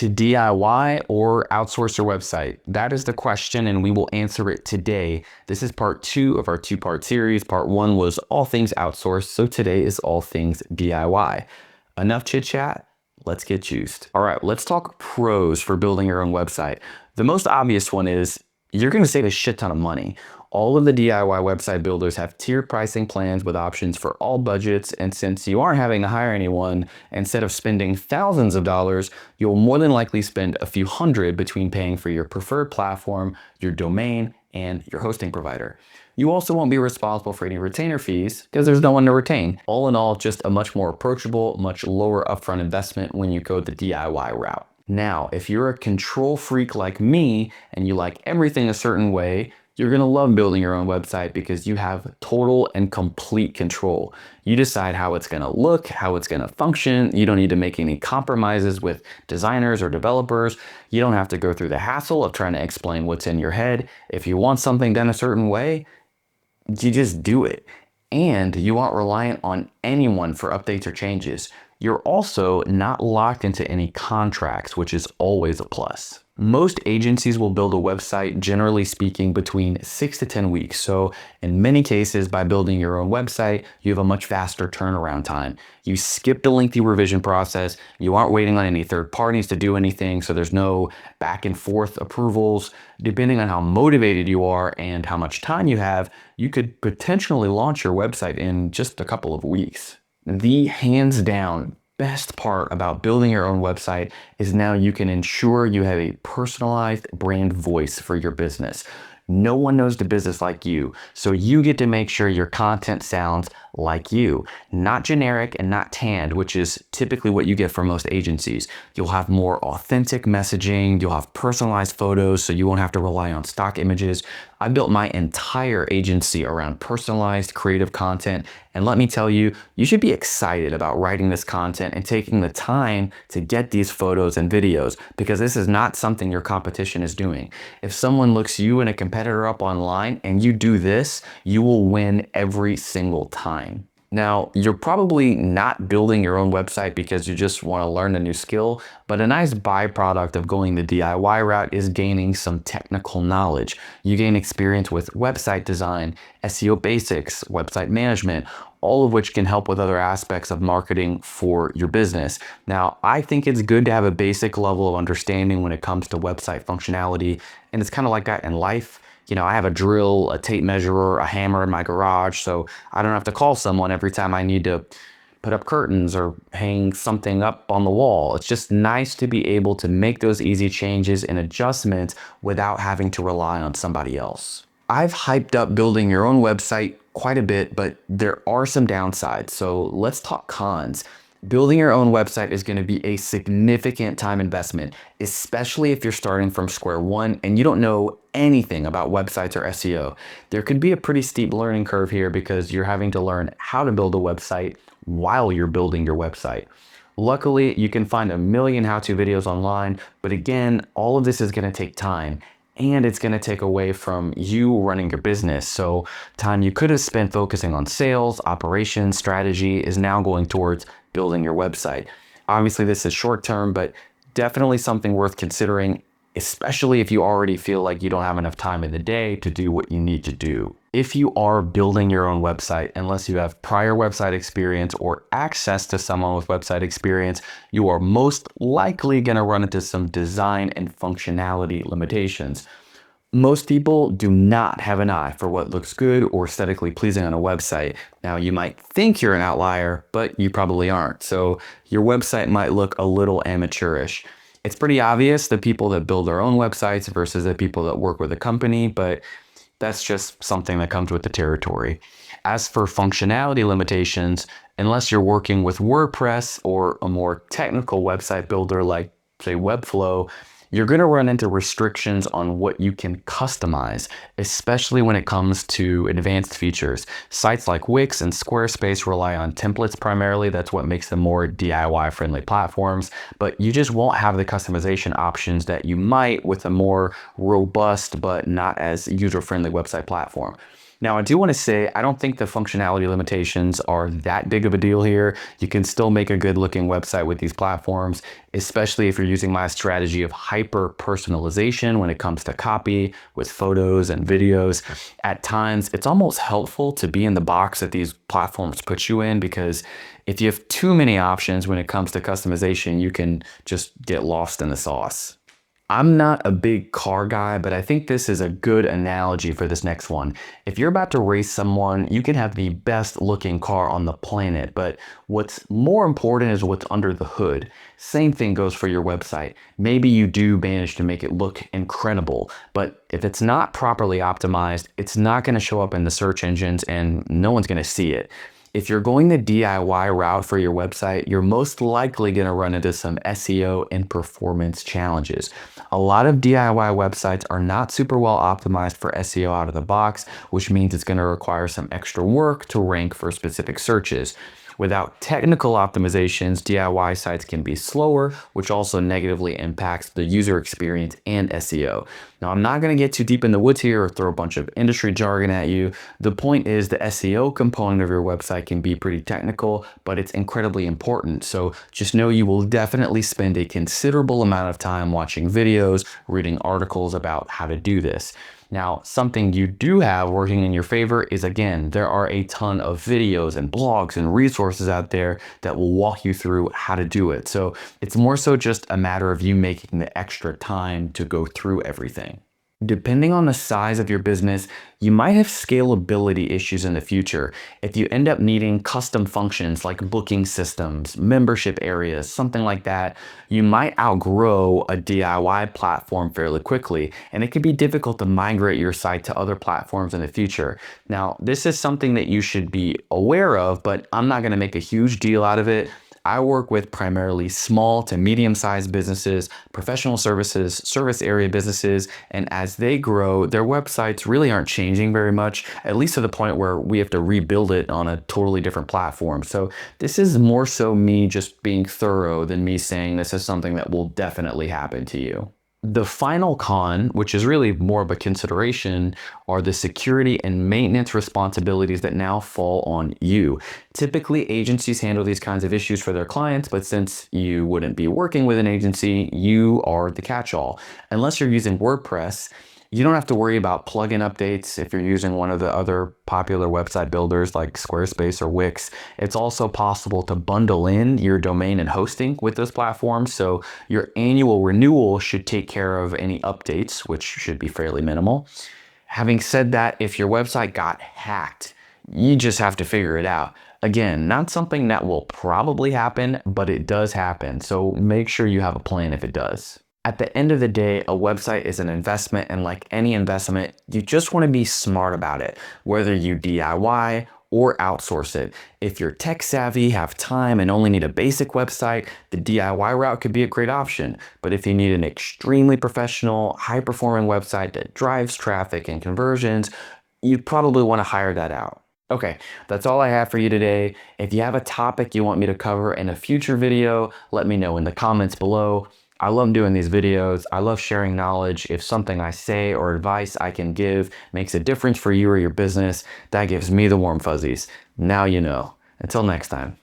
To DIY or outsource your website? That is the question, and we will answer it today. This is part 2 of our 2-part series. Part 1 was all things outsourced, so today is all things DIY. Enough chit chat, let's get juiced. All right, let's talk pros for building your own website. The most obvious one is you're going to save a shit ton of money. All of the DIY website builders have tiered pricing plans with options for all budgets, and since you aren't having to hire anyone, instead of spending thousands of dollars, you'll more than likely spend a few hundred between paying for your preferred platform, your domain, and your hosting provider. You also won't be responsible for any retainer fees because there's no one to retain. All in all, just a much more approachable, much lower upfront investment when you go the DIY route. Now, if you're a control freak like me and you like everything a certain way, you're going to love building your own website because you have total and complete control. You decide how it's going to look, how it's going to function. You don't need to make any compromises with designers or developers. You don't have to go through the hassle of trying to explain what's in your head. If you want something done a certain way, you just do it. And you aren't reliant on anyone for updates or changes. You're also not locked into any contracts, which is always a plus. Most agencies will build a website, generally speaking, between 6 to 10 weeks. So in many cases, by building your own website, you have a much faster turnaround time. You skip the lengthy revision process. You aren't waiting on any third parties to do anything. So there's no back and forth approvals. Depending on how motivated you are and how much time you have, you could potentially launch your website in just a couple of weeks. The hands down best part about building your own website is now you can ensure you have a personalized brand voice for your business. No one knows the business like you, so you get to make sure your content sounds like you, not generic and not tanned, which is typically what you get from most agencies. You'll have more authentic messaging, you'll have personalized photos, so you won't have to rely on stock images. I built my entire agency around personalized creative content, and let me tell you, you should be excited about writing this content and taking the time to get these photos and videos, because this is not something your competition is doing. If someone looks you and a competitor up online and you do this, you will win every single time. Now, you're probably not building your own website because you just want to learn a new skill, but a nice byproduct of going the DIY route is gaining some technical knowledge. You gain experience with website design, SEO basics, website management, all of which can help with other aspects of marketing for your business. Now, I think it's good to have a basic level of understanding when it comes to website functionality, and it's kind of like that in life. You know, I have a drill, a tape measure, a hammer in my garage, so I don't have to call someone every time I need to put up curtains or hang something up on the wall. It's just nice to be able to make those easy changes and adjustments without having to rely on somebody else. I've hyped up building your own website quite a bit, but there are some downsides. So let's talk cons. Building your own website is going to be a significant time investment, especially if you're starting from square one and you don't know anything about websites or SEO. There could be a pretty steep learning curve here because you're having to learn how to build a website while you're building your website. Luckily, you can find a million how-to videos online, but again, all of this is going to take time. And it's going to take away from you running your business. So time you could have spent focusing on sales, operations, strategy is now going towards building your website. Obviously, this is short term, but definitely something worth considering, especially if you already feel like you don't have enough time in the day to do what you need to do. If you are building your own website, unless you have prior website experience or access to someone with website experience, you are most likely going to run into some design and functionality limitations. Most people do not have an eye for what looks good or aesthetically pleasing on a website. Now, you might think you're an outlier, but you probably aren't. So your website might look a little amateurish. It's pretty obvious the people that build their own websites versus the people that work with a company, but that's just something that comes with the territory. As for functionality limitations, unless you're working with WordPress or a more technical website builder like, say, Webflow, you're going to run into restrictions on what you can customize, especially when it comes to advanced features. Sites like Wix and Squarespace rely on templates primarily. That's what makes them more DIY-friendly platforms, but you just won't have the customization options that you might with a more robust but not as user-friendly website platform. Now, I do want to say, I don't think the functionality limitations are that big of a deal here. You can still make a good looking website with these platforms, especially if you're using my strategy of hyper personalization when it comes to copy with photos and videos. At times, it's almost helpful to be in the box that these platforms put you in, because if you have too many options when it comes to customization, you can just get lost in the sauce. I'm not a big car guy, but I think this is a good analogy for this next one. If you're about to race someone, you can have the best looking car on the planet, but what's more important is what's under the hood. Same thing goes for your website. Maybe you do manage to make it look incredible, but if it's not properly optimized, it's not going to show up in the search engines and no one's going to see it. If you're going the DIY route for your website, you're most likely going to run into some SEO and performance challenges. A lot of DIY websites are not super well optimized for SEO out of the box, which means it's going to require some extra work to rank for specific searches. Without technical optimizations, DIY sites can be slower, which also negatively impacts the user experience and SEO. Now, I'm not going to get too deep in the woods here or throw a bunch of industry jargon at you. The point is the SEO component of your website can be pretty technical, but it's incredibly important. So just know you will definitely spend a considerable amount of time watching videos, reading articles about how to do this. Now, something you do have working in your favor is, again, there are a ton of videos and blogs and resources out there that will walk you through how to do it. So it's more so just a matter of you making the extra time to go through everything. Depending on the size of your business, you might have scalability issues in the future. If you end up needing custom functions like booking systems, membership areas, something like that, you might outgrow a DIY platform fairly quickly, and it can be difficult to migrate your site to other platforms in the future. Now, this is something that you should be aware of, but I'm not going to make a huge deal out of it. I work with primarily small to medium-sized businesses, professional services, service area businesses, and as they grow, their websites really aren't changing very much, at least to the point where we have to rebuild it on a totally different platform. So this is more so me just being thorough than me saying this is something that will definitely happen to you. The final con, which is really more of a consideration, are the security and maintenance responsibilities that now fall on you. Typically, agencies handle these kinds of issues for their clients, but since you wouldn't be working with an agency, you are the catch-all. Unless you're using WordPress, you don't have to worry about plugin updates if you're using one of the other popular website builders like Squarespace or Wix. It's also possible to bundle in your domain and hosting with those platforms, so your annual renewal should take care of any updates, which should be fairly minimal. Having said that, if your website got hacked, you just have to figure it out. Again, not something that will probably happen, but it does happen, so make sure you have a plan if it does. At the end of the day, a website is an investment, and like any investment, you just want to be smart about it, whether you DIY or outsource it. If you're tech savvy, have time, and only need a basic website, the DIY route could be a great option. But if you need an extremely professional, high-performing website that drives traffic and conversions, you probably want to hire that out. Okay, that's all I have for you today. If you have a topic you want me to cover in a future video, let me know in the comments below. I love doing these videos. I love sharing knowledge. If something I say or advice I can give makes a difference for you or your business, that gives me the warm fuzzies. Now you know. Until next time.